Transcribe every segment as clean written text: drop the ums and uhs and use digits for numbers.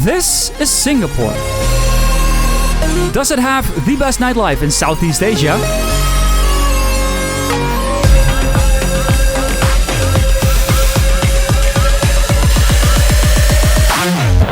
This is Singapore. Does it have the best nightlife in Southeast Asia?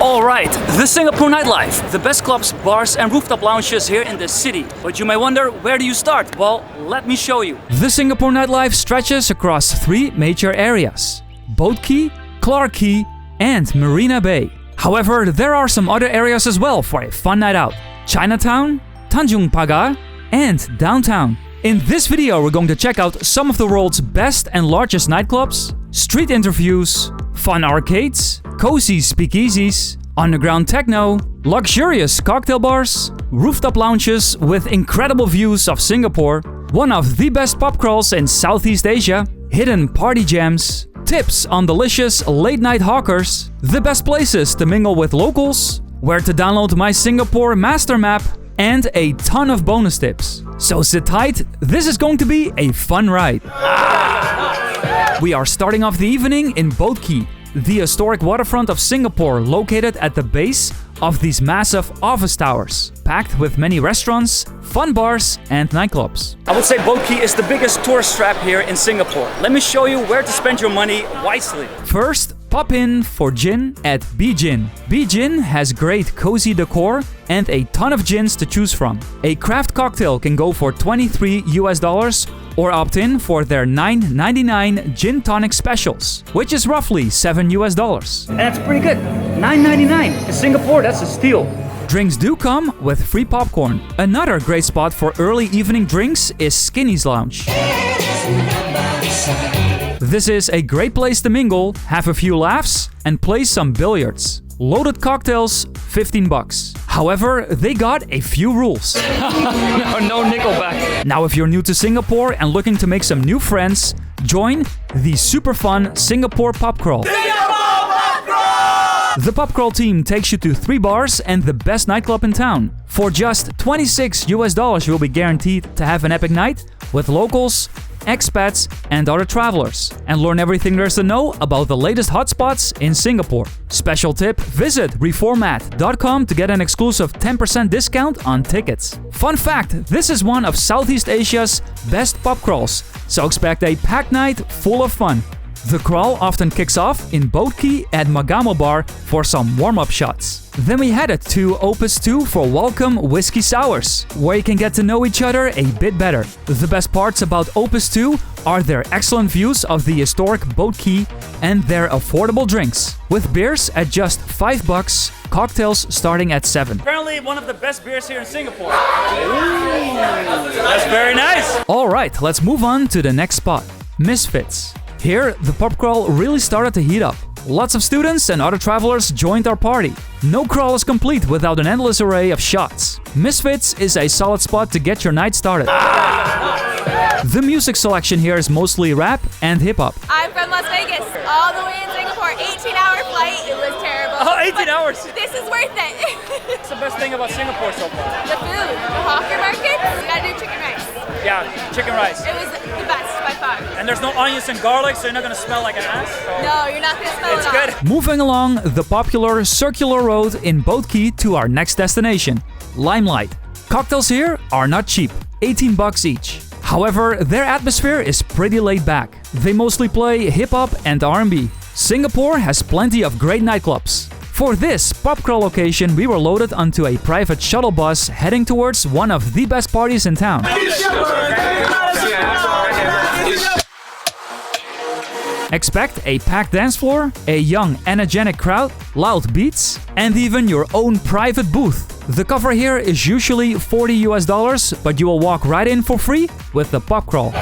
Alright, the Singapore nightlife. The best clubs, bars and rooftop lounges here in the city. But you may wonder, where do you start? Well, let me show you. The Singapore nightlife stretches across 3 major areas: Boat Quay, Clarke Quay and Marina Bay. However, there are some other areas as well for a fun night out: Chinatown, Tanjung Pagar and downtown. In this video, we're going to check out some of the world's best and largest nightclubs, street interviews, fun arcades, cozy speakeasies, underground techno, luxurious cocktail bars, rooftop lounges with incredible views of Singapore, one of the best pub crawls in Southeast Asia, hidden party jams, tips on delicious late-night hawkers, the best places to mingle with locals, where to download my Singapore master map, and a ton of bonus tips. So sit tight, this is going to be a fun ride. We are starting off the evening in Boat Quay, the historic waterfront of Singapore, located at the base of these massive office towers, packed with many restaurants, fun bars and nightclubs. I would say Boat Quay is the biggest tourist trap here in Singapore. Let me show you where to spend your money wisely. First, pop in for gin at B Gin. B Gin has great cozy decor and a ton of gins to choose from. A craft cocktail can go for $23 or opt in for their $9.99 gin tonic specials, which is roughly $7. And that's pretty good. $9.99 in Singapore, that's a steal. Drinks do come with free popcorn. Another great spot for early evening drinks is Skinny's Lounge. This is a great place to mingle, have a few laughs, and play some billiards. Loaded cocktails, $15. However, they got a few rules. No Nickelback. Now, if you're new to Singapore and looking to make some new friends, join the super fun Singapore Pub Crawl. The pub crawl team takes you to 3 bars and the best nightclub in town. For just $26, you'll be guaranteed to have an epic night with locals, expats and other travelers, and learn everything there's to know about the latest hotspots in Singapore. Special tip, visit reformat.com to get an exclusive 10% discount on tickets. Fun fact, this is one of Southeast Asia's best pub crawls, so expect a packed night full of fun. The crawl often kicks off in Boat Quay at Magamo Bar for some warm-up shots. Then we headed to Opus 2 for welcome whiskey sours, where you can get to know each other a bit better. The best parts about Opus 2 are their excellent views of the historic Boat Quay and their affordable drinks, with beers at just $5, cocktails starting at $7. Apparently one of the best beers here in Singapore. Ooh, that's very nice. Alright, let's move on to the next spot, Misfits. Here, the pub crawl really started to heat up. Lots of students and other travelers joined our party. No crawl is complete without an endless array of shots. Misfits is a solid spot to get your night started. The music selection here is mostly rap and hip-hop. I'm from Las Vegas, all the way in Singapore, 18-hour flight, it was terrible. Oh, 18 hours! This is worth it. What's the best thing about Singapore so far? The food, the hawker markets, you gotta do chicken rice. Yeah, chicken rice. It was the best by far. And there's no onions and garlic, so you're not gonna smell like an ass? So no, you're not gonna smell it. It's good. Moving along the popular circular road in Boat Quay to our next destination, Limelight. Cocktails here are not cheap, $18 each. However, their atmosphere is pretty laid back. They mostly play hip-hop and R&B. Singapore has plenty of great nightclubs. For this pub crawl location, we were loaded onto a private shuttle bus heading towards one of the best parties in town. Expect a packed dance floor, a young, energetic crowd, loud beats, and even your own private booth. The cover here is usually $40, but you will walk right in for free with the pub crawl.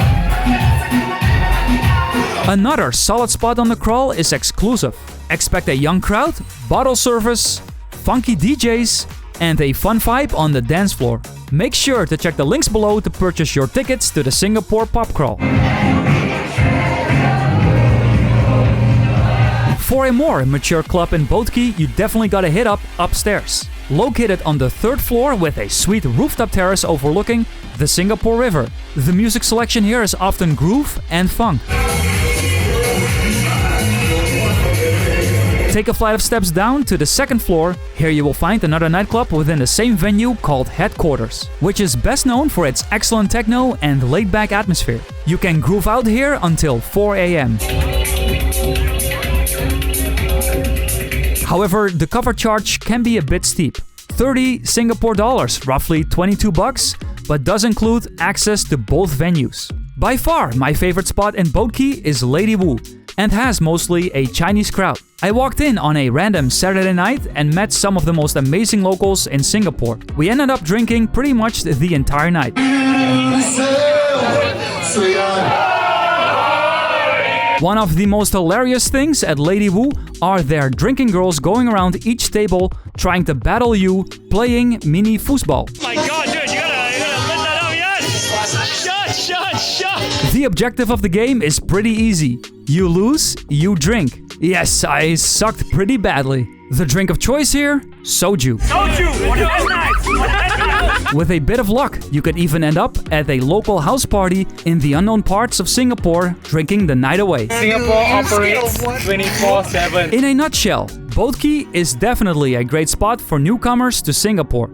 Another solid spot on the crawl is exclusive. Expect a young crowd, bottle service, funky DJs, and a fun vibe on the dance floor. Make sure to check the links below to purchase your tickets to the Singapore Pub Crawl. For a more mature club in Boat Quay, you definitely gotta hit up Upstairs. Located on the 3rd floor with a sweet rooftop terrace overlooking the Singapore River. The music selection here is often groove and funk. Take a flight of steps down to the second floor. Here you will find another nightclub within the same venue called Headquarters, which is best known for its excellent techno and laid-back atmosphere. You can groove out here until 4 a.m. However, the cover charge can be a bit steep. 30 Singapore dollars, roughly 22 bucks, but does include access to both venues. By far, my favorite spot in Boat Quay is Lady Wu, and has mostly a Chinese crowd. I walked in on a random Saturday night and met some of the most amazing locals in Singapore. We ended up drinking pretty much the entire night. One of the most hilarious things at Lady Wu are their drinking girls going around each table trying to battle you playing mini foosball. Oh my god, dude, you gotta let that out, yes! Shut! The objective of the game is pretty easy. You lose, you drink. Yes, I sucked pretty badly. The drink of choice here? Soju. Soju! One night! With a bit of luck, you could even end up at a local house party in the unknown parts of Singapore, drinking the night away. Singapore operates 24/7. In a nutshell, Boat Quay is definitely a great spot for newcomers to Singapore.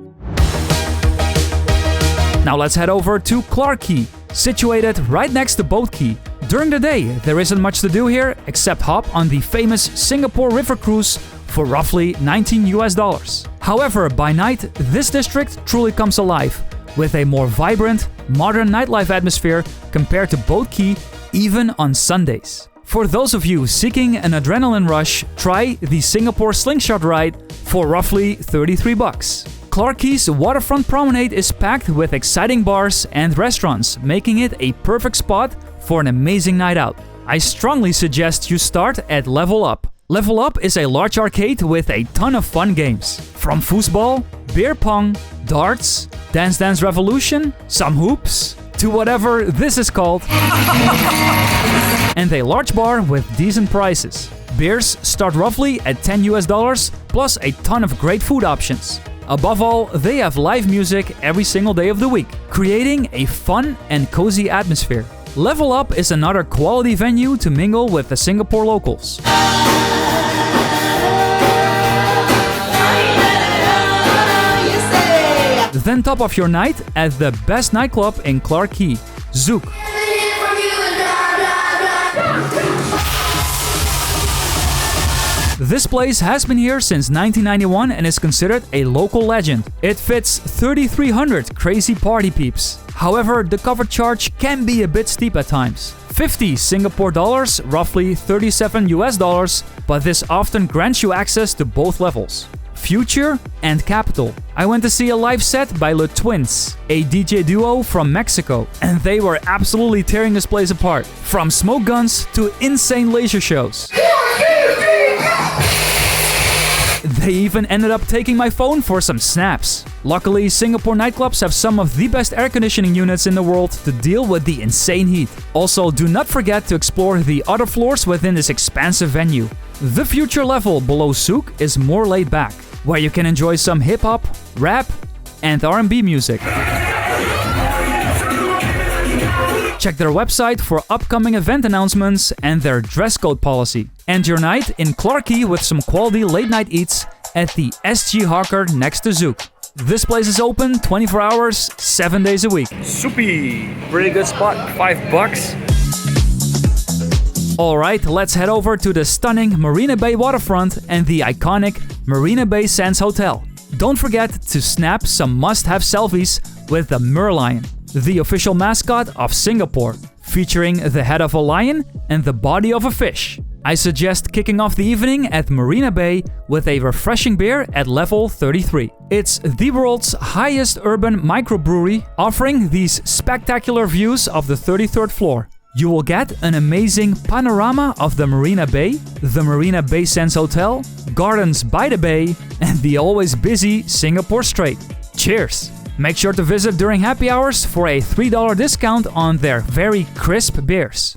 Now let's head over to Clarke Quay, situated right next to Boat Quay. During the day, there isn't much to do here except hop on the famous Singapore River Cruise for roughly $19 US. However, by night, this district truly comes alive, with a more vibrant, modern nightlife atmosphere compared to Boat Quay, even on Sundays. For those of you seeking an adrenaline rush, try the Singapore Slingshot ride for roughly 33 bucks. Clarke Quay's waterfront promenade is packed with exciting bars and restaurants, making it a perfect spot for an amazing night out. I strongly suggest you start at Level Up. Level Up is a large arcade with a ton of fun games. From foosball, beer pong, darts, Dance Dance Revolution, some hoops, to whatever this is called. And a large bar with decent prices. Beers start roughly at $10 plus a ton of great food options. Above all, they have live music every single day of the week, creating a fun and cozy atmosphere. Level Up is another quality venue to mingle with the Singapore locals. Then top off your night at the best nightclub in Clarke Quay, Zouk. This place has been here since 1991 and is considered a local legend. It fits 3,300 crazy party peeps. However, the cover charge can be a bit steep at times. 50 Singapore dollars, roughly 37 US, but this often grants you access to both levels, Future and Capital. I went to see a live set by Le Twins, a DJ duo from Mexico, and they were absolutely tearing this place apart. From smoke guns to insane laser shows. They even ended up taking my phone for some snaps. Luckily, Singapore nightclubs have some of the best air conditioning units in the world to deal with the insane heat. Also, do not forget to explore the other floors within this expansive venue. The future level below Zouk is more laid back, where you can enjoy some hip-hop, rap, and R&B music. Check their website for upcoming event announcements and their dress code policy. End your night in Clarke Quay with some quality late-night eats at the SG Hawker next to Zouk. This place is open 24 hours, 7 days a week. Soupy! Pretty good spot, $5. Alright, let's head over to the stunning Marina Bay waterfront and the iconic Marina Bay Sands Hotel. Don't forget to snap some must-have selfies with the Merlion, the official mascot of Singapore, featuring the head of a lion and the body of a fish. I suggest kicking off the evening at Marina Bay with a refreshing beer at level 33. It's the world's highest urban microbrewery, offering these spectacular views of the 33rd floor. You will get an amazing panorama of the Marina Bay, the Marina Bay Sands Hotel, gardens by the bay, and the always busy Singapore Strait. Cheers! Make sure to visit during happy hours for a $3 discount on their very crisp beers.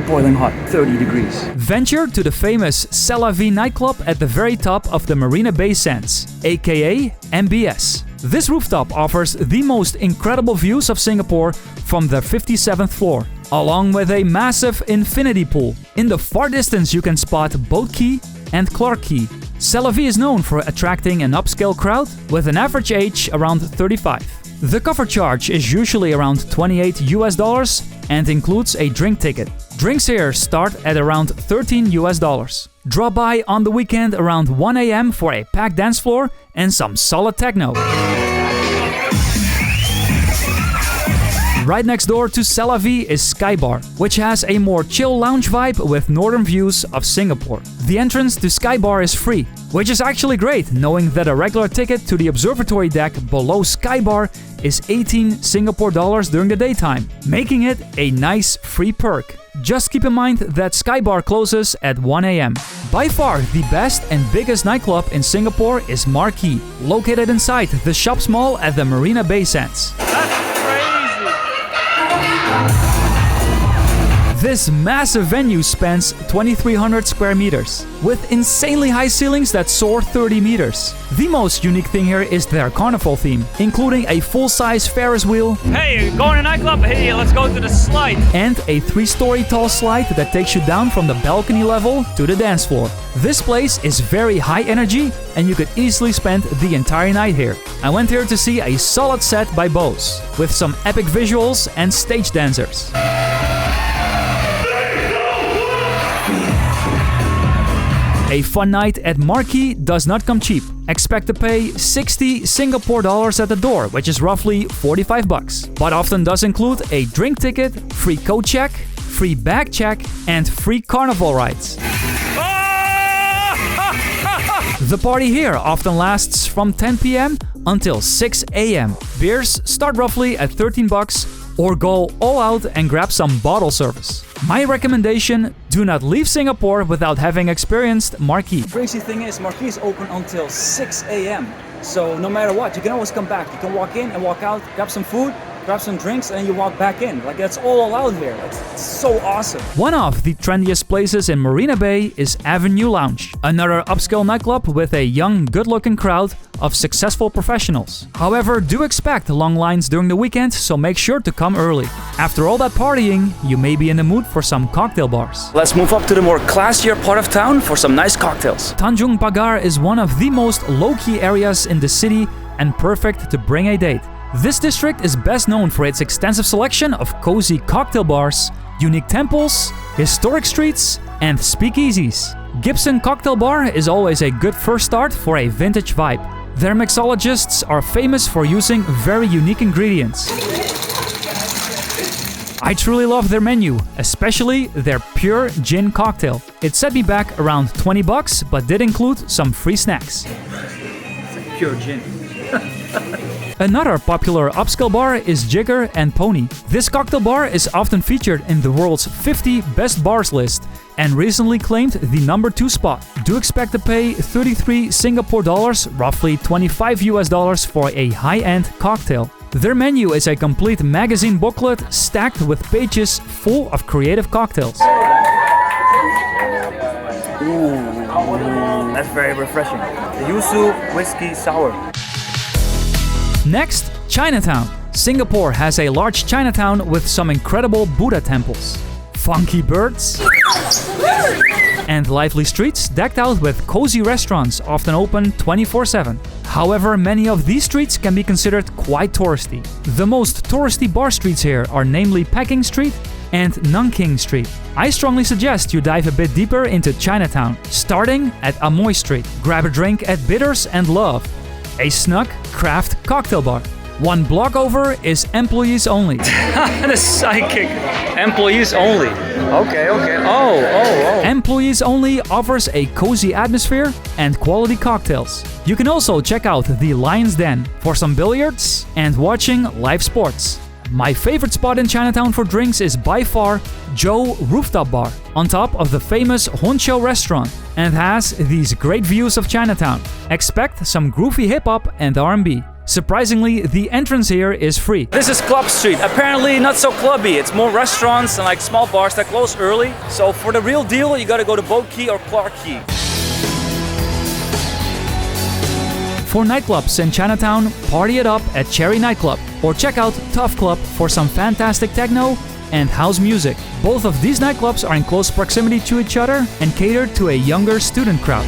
Boiling hot, 30 degrees. Venture to the famous C'est La Vie nightclub at the very top of the Marina Bay Sands, aka MBS. This rooftop offers the most incredible views of Singapore from the 57th floor, along with a massive infinity pool. In the far distance you can spot Boat Quay, and Clarke Quay. Tel Aviv is known for attracting an upscale crowd with an average age around 35. The cover charge is usually around $28 and includes a drink ticket. Drinks here start at around $13. Drop by on the weekend around 1 a.m. for a packed dance floor and some solid techno. Right next door to Tel Aviv is Sky Bar, which has a more chill lounge vibe with northern views of Singapore. The entrance to Sky Bar is free, which is actually great, knowing that a regular ticket to the observatory deck below Sky Bar is 18 Singapore dollars during the daytime, making it a nice free perk. Just keep in mind that Sky Bar closes at 1 a.m. By far, the best and biggest nightclub in Singapore is Marquee, located inside the shops mall at the Marina Bay Sands. This massive venue spans 2,300 square meters, with insanely high ceilings that soar 30 meters. The most unique thing here is their carnival theme, including a full-size Ferris wheel. Hey, going to nightclub? Hey, let's go to the slide. And a 3-story tall slide that takes you down from the balcony level to the dance floor. This place is very high energy and you could easily spend the entire night here. I went here to see a solid set by Bose, with some epic visuals and stage dancers. A fun night at Marquee does not come cheap. Expect to pay 60 Singapore dollars at the door, which is roughly 45 bucks, but often does include a drink ticket, free coat check, free bag check, and free carnival rides. The party here often lasts from 10 p.m. until 6 a.m. Beers start roughly at 13 bucks, or go all out and grab some bottle service. My recommendation: do not leave Singapore without having experienced Marquee. Crazy thing is, Marquee is open until 6 a.m. So no matter what, you can always come back. You can walk in and walk out, grab some food, grab some drinks, and you walk back in. Like, that's all allowed here. It's so awesome. One of the trendiest places in Marina Bay is Avenue Lounge, another upscale nightclub with a young, good-looking crowd of successful professionals. However, do expect long lines during the weekend, so make sure to come early. After all that partying, you may be in the mood for some cocktail bars. Let's move up to the more classier part of town for some nice cocktails. Tanjung Pagar is one of the most low-key areas in the city and perfect to bring a date. This district is best known for its extensive selection of cozy cocktail bars, unique temples, historic streets, and speakeasies. Gibson Cocktail Bar is always a good first start for a vintage vibe. Their mixologists are famous for using very unique ingredients. I truly love their menu, especially their pure gin cocktail. It set me back around 20 bucks, but did include some free snacks. It's like pure gin. Another popular upscale bar is Jigger and Pony. This cocktail bar is often featured in the world's 50 best bars list and recently claimed the number 2 spot. Do expect to pay 33 Singapore dollars, roughly 25 US dollars for a high-end cocktail. Their menu is a complete magazine booklet stacked with pages full of creative cocktails. Ooh, that's very refreshing. The Yuzu Whiskey Sour. Next, Chinatown. Singapore has a large Chinatown with some incredible Buddha temples, funky birds, and lively streets decked out with cozy restaurants often open 24/7. However, many of these streets can be considered quite touristy. The most touristy bar streets here are namely Peking Street and Nanking Street. I strongly suggest you dive a bit deeper into Chinatown, starting at Amoy Street. Grab a drink at Bitters and Love, a snug craft cocktail bar. One block over is Employees Only. The psychic. Employees only. Okay. Oh. Employees Only offers a cozy atmosphere and quality cocktails. You can also check out the Lion's Den for some billiards and watching live sports. My favorite spot in Chinatown for drinks is by far Joe Rooftop Bar, on top of the famous Honcho restaurant, and has these great views of Chinatown. Expect some groovy hip-hop and R&B. Surprisingly, the entrance here is free. This is Club Street. Apparently not so clubby. It's more restaurants and like small bars that close early. So for the real deal, you gotta go to Boat Quay or Clarke Quay. For nightclubs in Chinatown, party it up at Cherry Nightclub, or check out Tough Club for some fantastic techno and house music. Both of these nightclubs are in close proximity to each other and cater to a younger student crowd.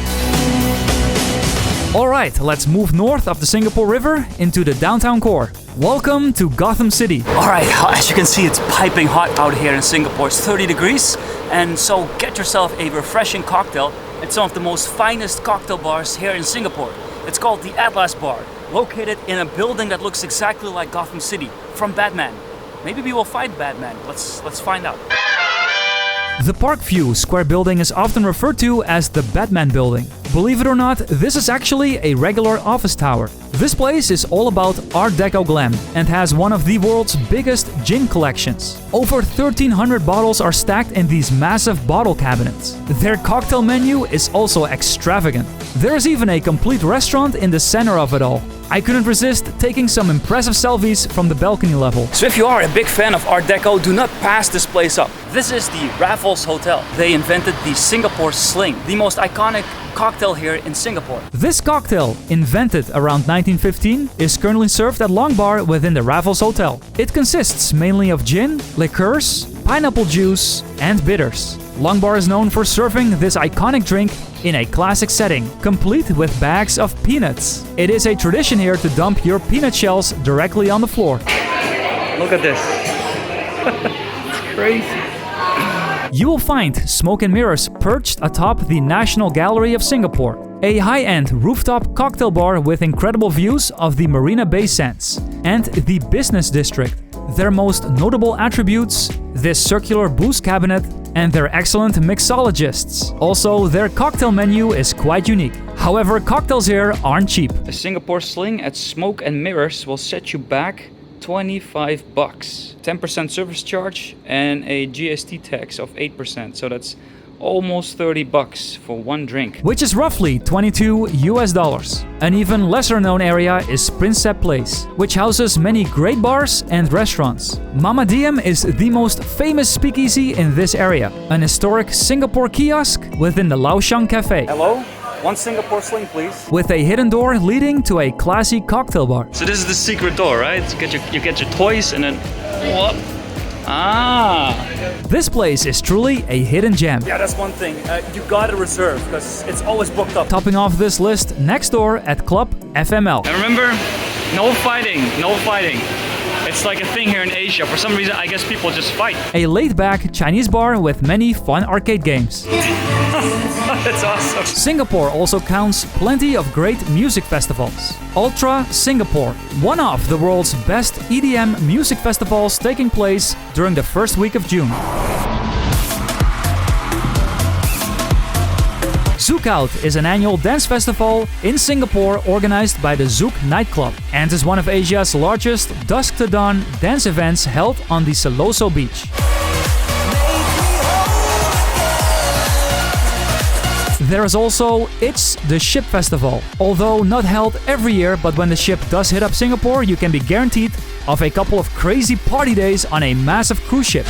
Alright, let's move north of the Singapore River into the downtown core. Welcome to Gotham City. Alright, as you can see, it's piping hot out here in Singapore. It's 30 degrees, and so get yourself a refreshing cocktail at some of the most finest cocktail bars here in Singapore. It's called the Atlas Bar, located in a building that looks exactly like Gotham City from Batman. Maybe we will fight Batman. Let's find out. The Parkview Square building is often referred to as the Batman building. Believe it or not, this is actually a regular office tower. This place is all about Art Deco glam and has one of the world's biggest gin collections. Over 1,300 bottles are stacked in these massive bottle cabinets. Their cocktail menu is also extravagant. There's even a complete restaurant in the center of it all. I couldn't resist taking some impressive selfies from the balcony level. So if you are a big fan of Art Deco, do not pass this place up. This is the Raffles Hotel. They invented the Singapore Sling, the most iconic cocktail here in Singapore. This cocktail, invented around 1915, is currently served at Long Bar within the Raffles Hotel. It consists mainly of gin, liqueurs, pineapple juice, and bitters. Long Bar is known for serving this iconic drink in a classic setting, complete with bags of peanuts. It is a tradition here to dump your peanut shells directly on the floor. Look at this. It's crazy. You will find smoke and mirrors perched atop the National Gallery of Singapore, a high-end rooftop cocktail bar with incredible views of the Marina Bay Sands and the business district. Their most notable attributes: this circular booze cabinet and their excellent mixologists. Also, their cocktail menu is quite unique. However, cocktails here aren't cheap. A Singapore Sling at Smoke and Mirrors will set you back 25 bucks, 10% service charge and a GST tax of 8%, so that's almost 30 bucks for one drink, which is roughly $22 US. An even lesser known area is Prinsep Place, which houses many great bars and restaurants. Mama Diem is the most famous speakeasy in this area, an historic Singapore kiosk within the Lao Shang Cafe. Hello? One Singapore Sling, please. With a hidden door leading to a classy cocktail bar. So this is the secret door, right? You get your toys and then... Whoop. Ah! This place is truly a hidden gem. Yeah, that's one thing. You gotta reserve, because it's always booked up. Topping off this list, next door at Club FML. And remember, no fighting, no fighting. It's like a thing here in Asia. For some reason, I guess people just fight. A laid-back Chinese bar with many fun arcade games. That's awesome. Singapore also counts plenty of great music festivals. Ultra Singapore, one of the world's best EDM music festivals taking place during the first week of June. Zouk Out is an annual dance festival in Singapore organized by the Zouk Nightclub and is one of Asia's largest dusk-to-dawn dance events held on the Siloso beach. There is also It's the Ship Festival. Although not held every year, but when the ship does hit up Singapore, you can be guaranteed of a couple of crazy party days on a massive cruise ship.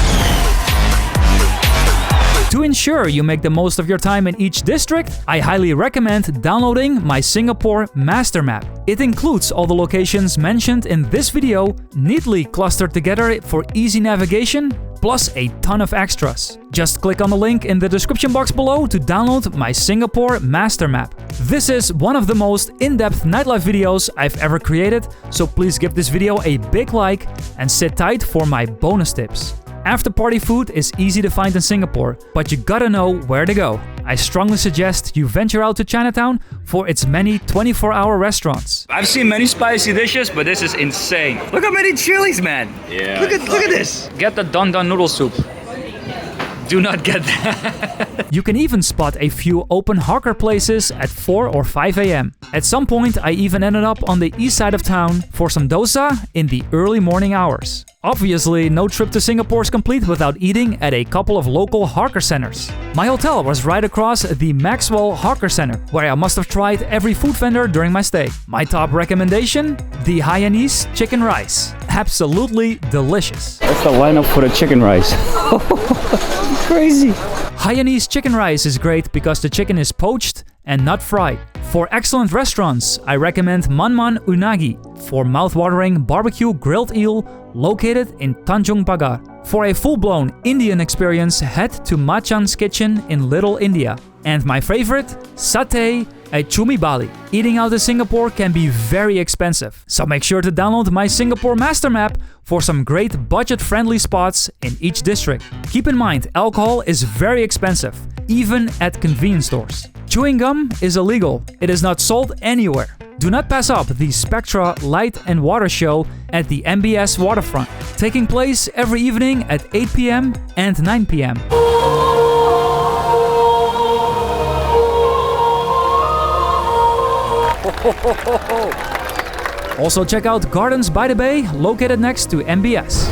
To ensure you make the most of your time in each district, I highly recommend downloading my Singapore Master Map. It includes all the locations mentioned in this video, neatly clustered together for easy navigation, plus a ton of extras. Just click on the link in the description box below to download my Singapore Master Map. This is one of the most in-depth nightlife videos I've ever created, so please give this video a big like and sit tight for my bonus tips. After-party food is easy to find in Singapore, but you gotta know where to go. I strongly suggest you venture out to Chinatown for its many 24-hour restaurants. I've seen many spicy dishes, but this is insane. Look how many chilies, man! Yeah. Look at this! Get the Don Don noodle soup. Do not get that. You can even spot a few open hawker places at 4 or 5 a.m. At some point, I even ended up on the east side of town for some dosa in the early morning hours. Obviously, no trip to Singapore is complete without eating at a couple of local hawker centers. My hotel was right across the Maxwell Hawker Center, where I must have tried every food vendor during my stay. My top recommendation? The Hainanese chicken rice. Absolutely delicious. That's the lineup for the chicken rice. Crazy. Hainanese chicken rice is great because the chicken is poached and not fried. For excellent restaurants, I recommend Manman Unagi for mouth-watering barbecue grilled eel located in Tanjung Pagar. For a full-blown Indian experience, head to Machan's Kitchen in Little India. And my favorite, satay at Chumi Bali. Eating out in Singapore can be very expensive, so make sure to download my Singapore Master Map for some great budget-friendly spots in each district. Keep in mind, alcohol is very expensive, even at convenience stores. Chewing gum is illegal. It is not sold anywhere. Do not pass up the Spectra Light and Water Show at the MBS Waterfront, taking place every evening at 8 p.m. and 9 p.m. Also check out Gardens by the Bay, located next to MBS.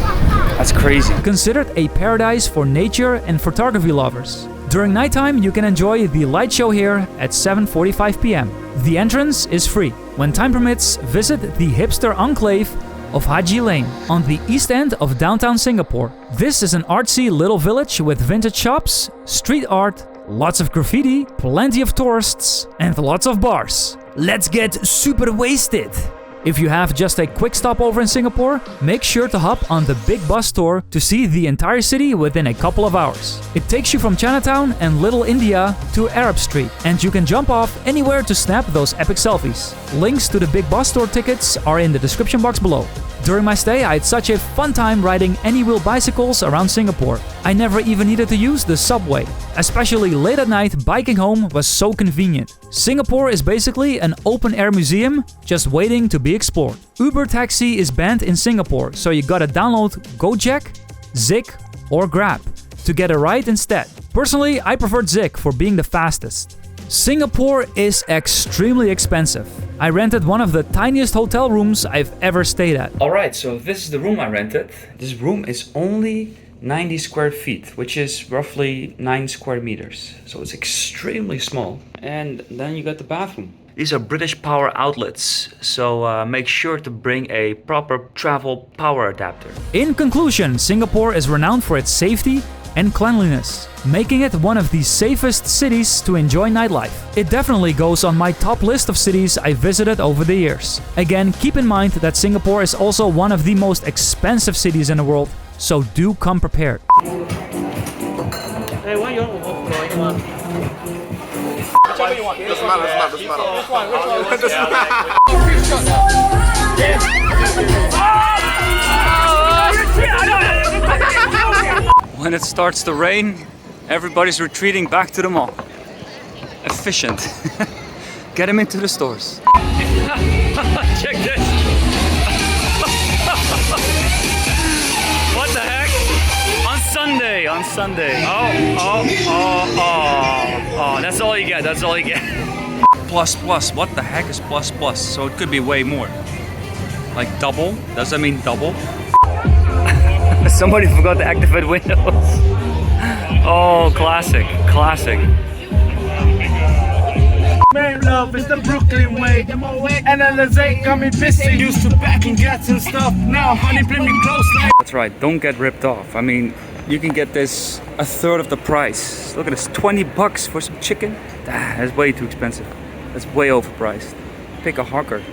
That's crazy. Considered a paradise for nature and photography lovers. During nighttime, you can enjoy the light show here at 7:45 p.m. The entrance is free. When time permits, visit the hipster enclave of Haji Lane on the east end of downtown Singapore. This is an artsy little village with vintage shops, street art, lots of graffiti, plenty of tourists, and lots of bars. Let's get super wasted! If you have just a quick stopover in Singapore, make sure to hop on the big bus tour to see the entire city within a couple of hours. It takes you from Chinatown and Little India to Arab Street, and you can jump off anywhere to snap those epic selfies. Links to the big bus tour tickets are in the description box below. During my stay, I had such a fun time riding any-wheel bicycles around Singapore. I never even needed to use the subway. Especially late at night, biking home was so convenient. Singapore is basically an open-air museum just waiting to be explored. Uber taxi is banned in Singapore, so you gotta download Gojek, Zik, or Grab to get a ride instead. Personally, I preferred Zik for being the fastest. Singapore is extremely expensive. I rented one of the tiniest hotel rooms I've ever stayed at. Alright, so this is the room I rented. This room is only 90 square feet, which is roughly 9 square meters. So it's extremely small. And then you got the bathroom. These are British power outlets, so make sure to bring a proper travel power adapter. In conclusion, Singapore is renowned for its safety and cleanliness, making it one of the safest cities to enjoy nightlife. It definitely goes on my top list of cities I visited over the years. Again, keep in mind that Singapore is also one of the most expensive cities in the world, so do come prepared. Hey, why you want which one? Whichever you want. Doesn't matter. Which one? When it starts to rain, everybody's retreating back to the mall. Efficient. Get them into the stores. Check this. What the heck? On Sunday. Oh, that's all you get, Plus, what the heck is plus? So it could be way more. Like double? Does that mean double? Somebody forgot to activate Windows. Oh, classic. Man, love is the Brooklyn way. Analyze, got me pissing. Used to backing gats and stuff. Now, honey, play me close like. That's right, don't get ripped off. I mean, you can get this a third of the price. Look at this, 20 bucks for some chicken? That's way too expensive. That's way overpriced. Pick a hawker.